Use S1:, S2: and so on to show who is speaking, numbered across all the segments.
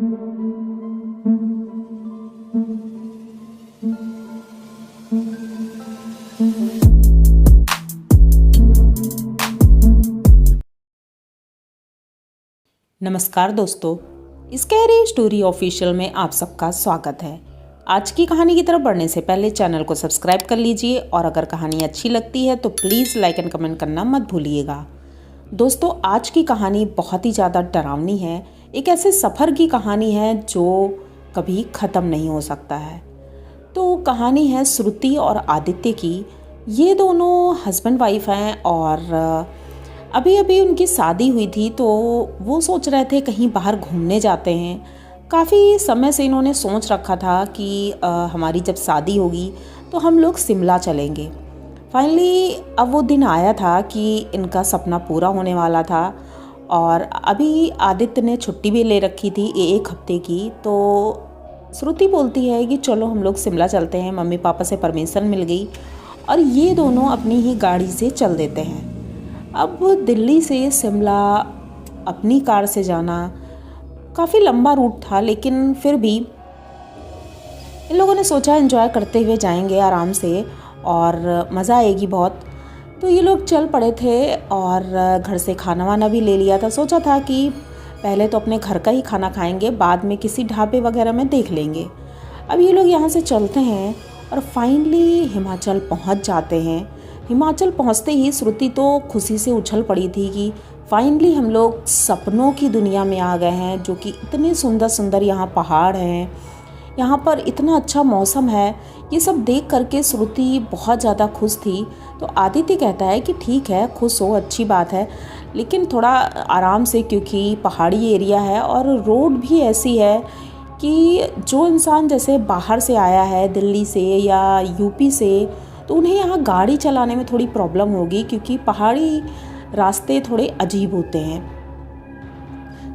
S1: नमस्कार दोस्तों, scary story official में आप सबका स्वागत है। आज की कहानी की तरफ बढ़ने से पहले चैनल को सब्सक्राइब कर लीजिए और अगर कहानी अच्छी लगती है तो प्लीज़ लाइक एंड कमेंट करना मत भूलिएगा। दोस्तों, आज की कहानी बहुत ही ज़्यादा डरावनी है। एक ऐसे सफ़र की कहानी है जो कभी ख़त्म नहीं हो सकता है। तो कहानी है श्रुति और आदित्य की। ये दोनों हस्बैंड वाइफ हैं और अभी अभी उनकी शादी हुई थी, तो वो सोच रहे थे कहीं बाहर घूमने जाते हैं। काफ़ी समय से इन्होंने सोच रखा था कि हमारी जब शादी होगी तो हम लोग शिमला चलेंगे। फाइनली अब वो दिन आया था कि इनका सपना पूरा होने वाला था। और अभी आदित्य ने छुट्टी भी ले रखी थी 1 हफ्ते की। तो श्रुति बोलती है कि चलो हम लोग शिमला चलते हैं। मम्मी पापा से परमिशन मिल गई और ये दोनों अपनी ही गाड़ी से चल देते हैं। अब दिल्ली से शिमला अपनी कार से जाना काफ़ी लंबा रूट था, लेकिन फिर भी इन लोगों ने सोचा एंजॉय करते हुए जाएंगे आराम से और मज़ा आएगी बहुत। तो ये लोग चल पड़े थे और घर से खाना वाना भी ले लिया था। सोचा था कि पहले तो अपने घर का ही खाना खाएंगे, बाद में किसी ढाबे वगैरह में देख लेंगे। अब ये लोग यहाँ से चलते हैं और फाइनली हिमाचल पहुँच जाते हैं। हिमाचल पहुंचते ही श्रुति तो खुशी से उछल पड़ी थी कि फाइनली हम लोग सपनों की दुनिया में आ गए हैं, जो कि इतने सुंदर सुंदर यहाँ पहाड़ हैं, यहाँ पर इतना अच्छा मौसम है। ये सब देख करके श्रुति बहुत ज़्यादा खुश थी। तो आदित्य कहता है कि ठीक है, खुश हो, अच्छी बात है, लेकिन थोड़ा आराम से, क्योंकि पहाड़ी एरिया है और रोड भी ऐसी है कि जो इंसान जैसे बाहर से आया है, दिल्ली से या यूपी से, तो उन्हें यहाँ गाड़ी चलाने में थोड़ी प्रॉब्लम होगी, क्योंकि पहाड़ी रास्ते थोड़े अजीब होते हैं।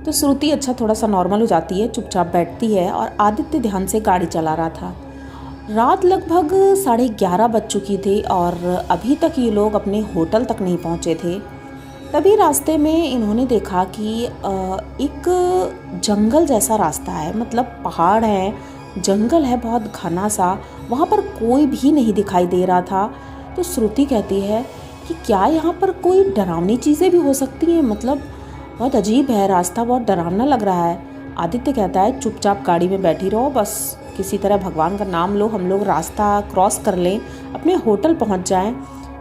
S1: तो श्रुति अच्छा थोड़ा सा नॉर्मल हो जाती है, चुपचाप बैठती है और आदित्य ध्यान से गाड़ी चला रहा था। रात लगभग 11:30 बज चुकी थी और अभी तक ये लोग अपने होटल तक नहीं पहुँचे थे। तभी रास्ते में इन्होंने देखा कि एक जंगल जैसा रास्ता है, मतलब पहाड़ है, जंगल है बहुत घना सा, वहाँ पर कोई भी नहीं दिखाई दे रहा था। तो श्रुति कहती है कि क्या यहाँ पर कोई डरावनी चीज़ें भी हो सकती हैं, मतलब बहुत अजीब है, रास्ता बहुत डरावना लग रहा है। आदित्य कहता है चुपचाप गाड़ी में बैठी रहो, बस किसी तरह भगवान का नाम लो, हम लोग रास्ता क्रॉस कर लें, अपने होटल पहुँच जाएं,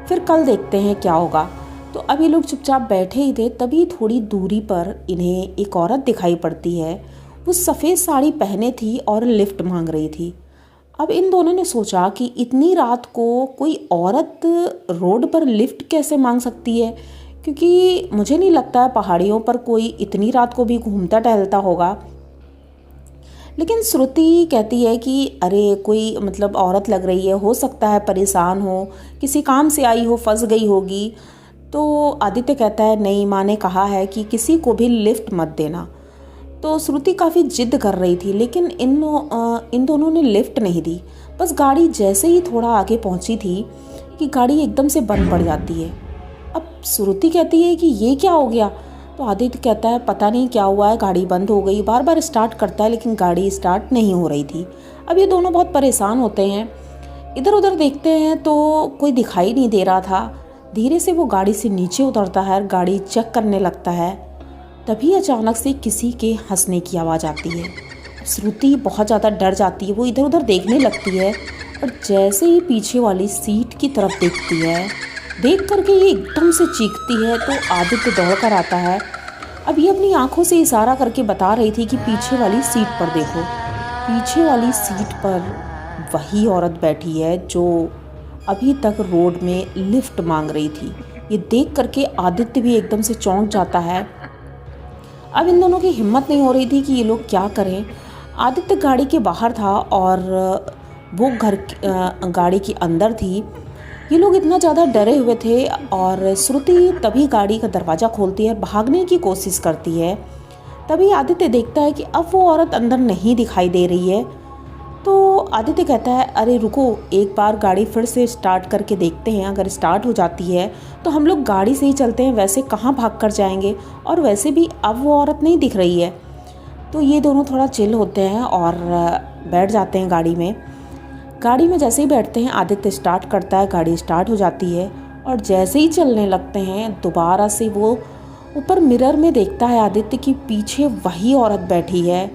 S1: फिर कल देखते हैं क्या होगा। तो अब ये लोग चुपचाप बैठे ही थे, तभी थोड़ी दूरी पर इन्हें एक औरत दिखाई पड़ती है। वो सफ़ेद साड़ी पहने थी और लिफ्ट मांग रही थी। अब इन दोनों ने सोचा कि इतनी रात को कोई औरत रोड पर लिफ्ट कैसे मांग सकती है, क्योंकि मुझे नहीं लगता है पहाड़ियों पर कोई इतनी रात को भी घूमता टहलता होगा। लेकिन श्रुति कहती है कि अरे कोई मतलब औरत लग रही है, हो सकता है परेशान हो, किसी काम से आई हो, फंस गई होगी। तो आदित्य कहता है नहीं, माँ ने कहा है कि किसी को भी लिफ्ट मत देना। तो श्रुति काफ़ी जिद कर रही थी, लेकिन इन दोनों ने लिफ्ट नहीं दी। बस गाड़ी जैसे ही थोड़ा आगे पहुंची थी कि गाड़ी एकदम से बंद पड़ जाती है। अब श्रुति कहती है कि ये क्या हो गया। तो आदित्य कहता है पता नहीं क्या हुआ है, गाड़ी बंद हो गई। बार बार स्टार्ट करता है लेकिन गाड़ी स्टार्ट नहीं हो रही थी। अब ये दोनों बहुत परेशान होते हैं, इधर उधर देखते हैं तो कोई दिखाई नहीं दे रहा था। धीरे से वो गाड़ी से नीचे उतरता है, गाड़ी चेक करने लगता है। तभी अचानक से किसी के हंसने की आवाज़ आती है। श्रुति बहुत ज़्यादा डर जाती है, वो इधर उधर देखने लगती है और जैसे ही पीछे वाली सीट की तरफ देखती है, देख करके ये एकदम से चीखती है। तो आदित्य दौड़ कर आता है। अब ये अपनी आंखों से इशारा करके बता रही थी कि पीछे वाली सीट पर देखो। पीछे वाली सीट पर वही औरत बैठी है जो अभी तक रोड में लिफ्ट मांग रही थी। ये देख करके आदित्य भी एकदम से चौंक जाता है। अब इन दोनों की हिम्मत नहीं हो रही थी कि ये लोग क्या करें। आदित्य गाड़ी के बाहर था और वो गाड़ी के अंदर थी। ये लोग इतना ज़्यादा डरे हुए थे और श्रुति तभी गाड़ी का दरवाज़ा खोलती है, भागने की कोशिश करती है। तभी आदित्य देखता है कि अब वो औरत अंदर नहीं दिखाई दे रही है। तो आदित्य कहता है अरे रुको, एक बार गाड़ी फिर से स्टार्ट करके देखते हैं, अगर स्टार्ट हो जाती है तो हम लोग गाड़ी से ही चलते हैं, वैसे कहाँ भाग कर जाएंगे, और वैसे भी अब वो औरत नहीं दिख रही है। तो ये दोनों थोड़ा चिल होते हैं और बैठ जाते हैं गाड़ी में। गाड़ी में जैसे ही बैठते हैं आदित्य स्टार्ट करता है, गाड़ी स्टार्ट हो जाती है और जैसे ही चलने लगते हैं दोबारा से वो ऊपर मिरर में देखता है आदित्य कि पीछे वही औरत बैठी है।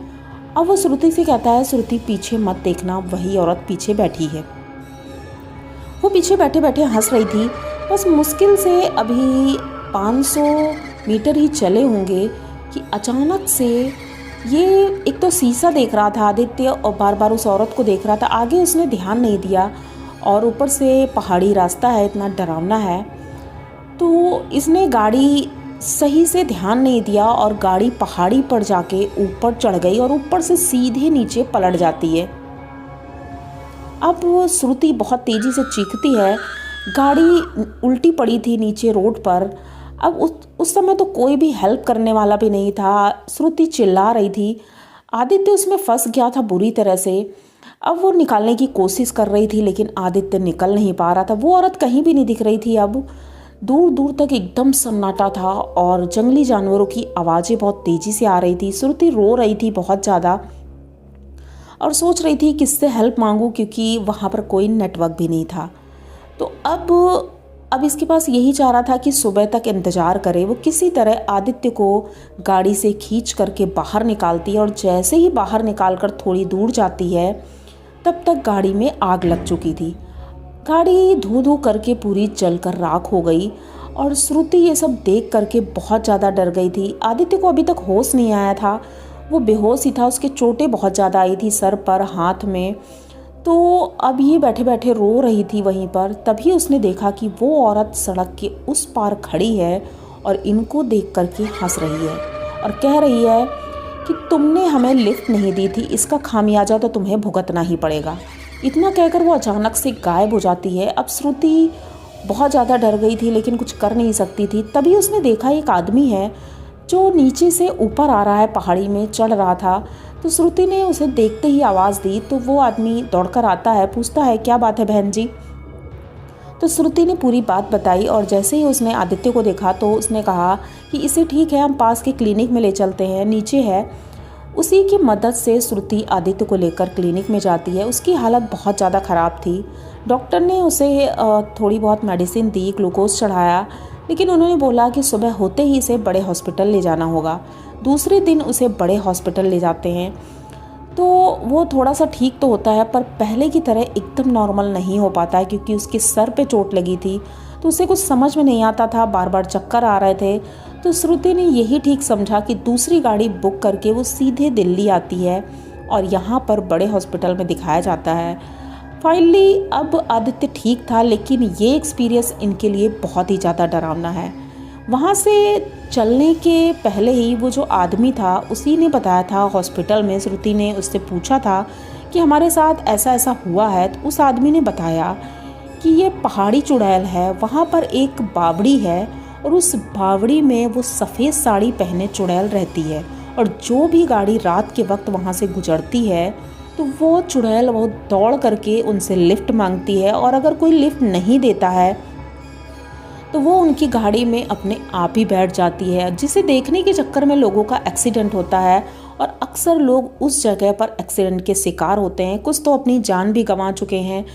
S1: अब वो श्रुति से कहता है, श्रुति पीछे मत देखना, वही औरत पीछे बैठी है। वो पीछे बैठे बैठे हंस रही थी। बस मुश्किल से अभी 500 मीटर ही चले होंगे कि अचानक से ये एक तो शीशा देख रहा था आदित्य और बार बार उस औरत को देख रहा था। आगे उसने ध्यान नहीं दिया और ऊपर से पहाड़ी रास्ता है, इतना डरावना है, तो इसने गाड़ी सही से ध्यान नहीं दिया और गाड़ी पहाड़ी पर जाके ऊपर चढ़ गई और ऊपर से सीधे नीचे पलट जाती है। अब वो श्रुति बहुत तेज़ी से चीखती है। गाड़ी उल्टी पड़ी थी नीचे रोड पर। अब उस समय तो कोई भी हेल्प करने वाला भी नहीं था। श्रुति चिल्ला रही थी। आदित्य उसमें फंस गया था बुरी तरह से। अब वो निकालने की कोशिश कर रही थी लेकिन आदित्य निकल नहीं पा रहा था। वो औरत कहीं भी नहीं दिख रही थी। अब दूर दूर तक एकदम सन्नाटा था और जंगली जानवरों की आवाज़ें बहुत तेज़ी से आ रही थी। श्रुति रो रही थी बहुत ज़्यादा और सोच रही थी किससे हेल्प मांगूं, क्योंकि वहाँ पर कोई नेटवर्क भी नहीं था। तो अब इसके पास यही चाह रहा था कि सुबह तक इंतज़ार करे। वो किसी तरह आदित्य को गाड़ी से खींच करके बाहर निकालती है और जैसे ही बाहर निकाल कर थोड़ी दूर जाती है तब तक गाड़ी में आग लग चुकी थी। गाड़ी धू धू करके पूरी जलकर राख हो गई और श्रुति ये सब देख करके बहुत ज़्यादा डर गई थी। आदित्य को अभी तक होश नहीं आया था, वो बेहोश ही था। उसके चोटें बहुत ज़्यादा आई थी सर पर, हाथ में। तो अब ये बैठे बैठे रो रही थी वहीं पर। तभी उसने देखा कि वो औरत सड़क के उस पार खड़ी है और इनको देख करके हंस रही है और कह रही है कि तुमने हमें लिफ्ट नहीं दी थी, इसका खामियाजा तो तुम्हें भुगतना ही पड़ेगा। इतना कहकर वो अचानक से गायब हो जाती है। अब श्रुति बहुत ज़्यादा डर गई थी लेकिन कुछ कर नहीं सकती थी। तभी उसने देखा एक आदमी है जो नीचे से ऊपर आ रहा है, पहाड़ी में चढ़ रहा था। तो श्रुति ने उसे देखते ही आवाज़ दी तो वो आदमी दौड़कर आता है, पूछता है क्या बात है बहन जी। तो श्रुति ने पूरी बात बताई और जैसे ही उसने आदित्य को देखा तो उसने कहा कि इसे ठीक है, हम पास के क्लिनिक में ले चलते हैं, नीचे है। उसी की मदद से श्रुति आदित्य को लेकर क्लिनिक में जाती है। उसकी हालत बहुत ज़्यादा ख़राब थी। डॉक्टर ने उसे थोड़ी बहुत मेडिसिन दी, ग्लूकोज चढ़ाया, लेकिन उन्होंने बोला कि सुबह होते ही इसे बड़े हॉस्पिटल ले जाना होगा। दूसरे दिन उसे बड़े हॉस्पिटल ले जाते हैं तो वो थोड़ा सा ठीक तो होता है पर पहले की तरह एकदम नॉर्मल नहीं हो पाता है, क्योंकि उसके सर पे चोट लगी थी तो उसे कुछ समझ में नहीं आता था, बार बार चक्कर आ रहे थे। तो श्रुति ने यही ठीक समझा कि दूसरी गाड़ी बुक करके वो सीधे दिल्ली आती है और यहाँ पर बड़े हॉस्पिटल में दिखाया जाता है। फाइनली अब आदित्य ठीक था, लेकिन ये एक्सपीरियंस इनके लिए बहुत ही ज़्यादा डरावना है। वहाँ से चलने के पहले ही वो जो आदमी था उसी ने बताया था हॉस्पिटल में। श्रुति ने उससे पूछा था कि हमारे साथ ऐसा ऐसा हुआ है, तो उस आदमी ने बताया कि ये पहाड़ी चुड़ैल है, वहाँ पर एक बावड़ी है और उस बावड़ी में वो सफ़ेद साड़ी पहने चुड़ैल रहती है और जो भी गाड़ी रात के वक्त वहाँ से गुजरती है तो वो चुड़ैल वो दौड़ करके उनसे लिफ्ट मांगती है और अगर कोई लिफ्ट नहीं देता है तो वो उनकी गाड़ी में अपने आप ही बैठ जाती है, जिसे देखने के चक्कर में लोगों का एक्सीडेंट होता है और अक्सर लोग उस जगह पर एक्सीडेंट के शिकार होते हैं, कुछ तो अपनी जान भी गंवा चुके हैं।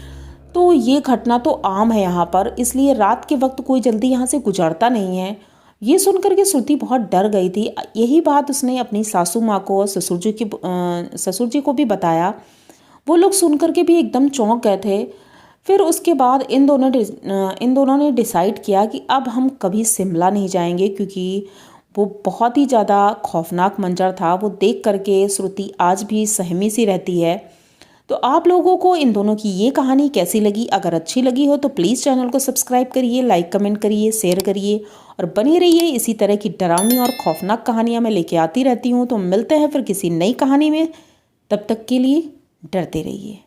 S1: तो ये घटना तो आम है यहाँ पर, इसलिए रात के वक्त कोई जल्दी यहाँ से गुजरता नहीं है। ये सुनकर के श्रुति बहुत डर गई थी। यही बात उसने अपनी सासू माँ को और ससुर जी को भी बताया। वो लोग सुनकर के भी एकदम चौंक गए थे। फिर उसके बाद इन दोनों ने डिसाइड किया कि अब हम कभी शिमला नहीं जाएंगे, क्योंकि वो बहुत ही ज़्यादा खौफनाक मंजर था। वो देख करके श्रुति आज भी सहमी सी रहती है। तो आप लोगों को इन दोनों की ये कहानी कैसी लगी? अगर अच्छी लगी हो तो प्लीज़ चैनल को सब्सक्राइब करिए, लाइक कमेंट करिए, शेयर करिए और बने रहिए। इसी तरह की डरावनी और खौफनाक कहानियाँ मैं लेके आती रहती हूँ। तो मिलते हैं फिर किसी नई कहानी में, तब तक के लिए डरते रहिए।